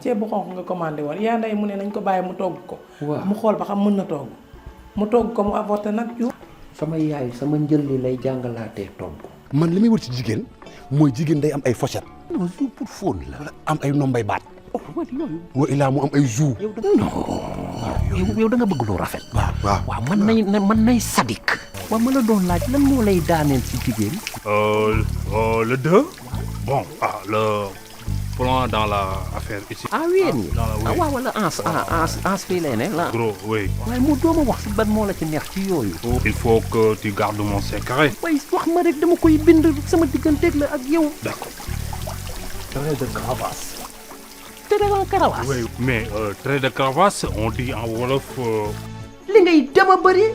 ceeb bu xonq nga commandé woon yaa nday mu ne nañ ko bàyyi mu togg ko. waaw mu xool ba xam mën na togg mu togg ko mu avorté nag ju. sama yaay sama njël li lay jàngalaatee togg. man li may wër ci jigéen mooy jigéen day am ay fourchette. non jour pour fóon la. am ay nombay baat. wa ilaa mu am ay jour. yow da nga bëgg lu rafet. waaw man nay sadik. waaw ma la doon laaj lan moo lay daaneel ci jigéen. Le 2. Bon, le plan dans la affaire ici. Ah oui, oui. wala ans fii lay ne la. Gros, oui. waaye mu dooma wax si ban moo la ci neex ci yooyu. Il faut que tu gardes mon secret. waaye wax ma rek dama koy bind sama digganteeg la ak yow. D'accord. trait de cravache. te da nga karawaas. Oui, mais trait de cravache, on dit en wolof. li ngay dema bëri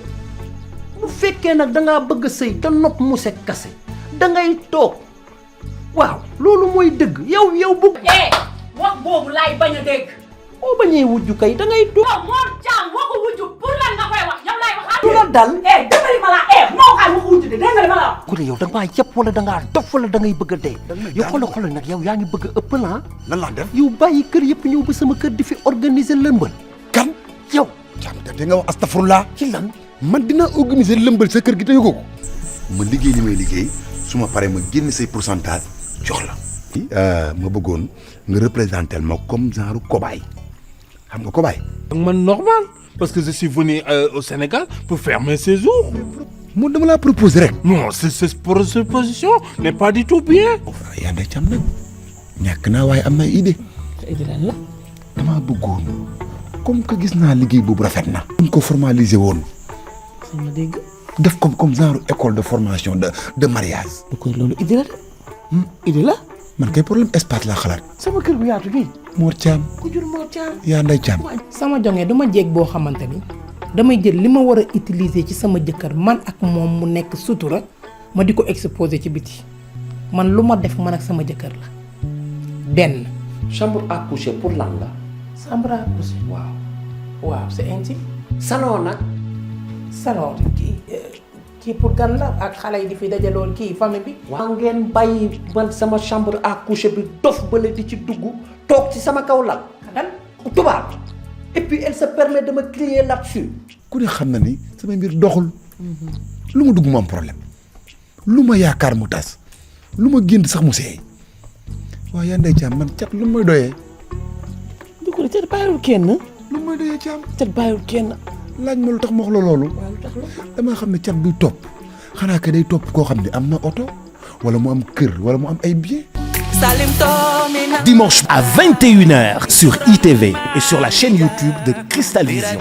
bu fekkee nag da ngaa bëgg a sëy te nopp mu se kase da ngay toog waaw loolu mooy dëgg yow bëgg. wax boobu laay bañ a dégg. boo bañee wujju kay da ngay toog. waaw moom Thiam waxu wujju pour lan nga koy wax yow laay waxaat. du la dal. dëggali ma la moo xam waxu wujju de dëggali ma la wax. ku ne yow da ngaa yëpp wala da ngaa dof wala da ngay bëgg a dee. yow xoolal nag yow yaa ngi bëgg a ëpp la lan laa def. yow bàyyi kër yëpp ñëw ba sama kër di fi organiser lëmbal. kan yow Thiam da nga wax astafurlaa. ci lan. man dinaa organiser lëmbal sa kër gi te yëgoo ko. ma liggéey li may liggéey su ma paree ma génn say pourcentage jox la. ma bëggoon nga représentel ma comme genre cobaye xam nga cobaye. Man normal, parce que je suis venu au Sénégal pour faire mes séjours. mu dama laa proposer rek. Non, cette proposition n'est pas du tout bien. yaa nday Thiam nag ñàkk naa waaye am na idée. idée lan la. damaa bëggoon comme que gis naa liggéey boobu rafet na. ñu ko formaliser woon. sama dégg. def comme genre école de formation de mariage. du koy loolu idée la de. idée la. man kay problème espace laa xalaat. sama kër bu yaatu bii. Mor Thiam. ku jur Mor Thiam. yaa nday Thiam. sama jonge du ma jéeg boo xamante ni damay jël li ma war a utiliser ci sama jëkkër man ak moom mu nekk sutura ma di ko exposer ci biti man lu ma def man ak sama jëkkër la benn. chambre à coucher pour lan la. chambre à coucher. waaw c'est intime. salon nag. salon kii pour gan la ak xale yi di fi dajaloon kii famille bi. waa ngeen bàyyi man sama chambre à coucher bi dof bële di ci dugg toog ci sama kaw lal. kan tubaab. et puis elle se permet de me crier là-dessus. ku ne xam na ni sama mbir doxul. lu ma dugg mu am problème. lu ma yaakaar mu tas. lu ma génn sax mu seey. waaw yaa nday Thiam man cat lu may doyee. du ko cat bàyyiwul kenn. lu may doyee Thiam. cat bàyyiwul kenn. laaj ma lu tax ma wax la loolu. damaa xam ne cat buy topp xanaa que day topp koo xam ne am na oto wala mu am kër wala mu am ay biens. Dimanche à 21h sur ITV et sur la chaîne YouTube de Cristal Vision.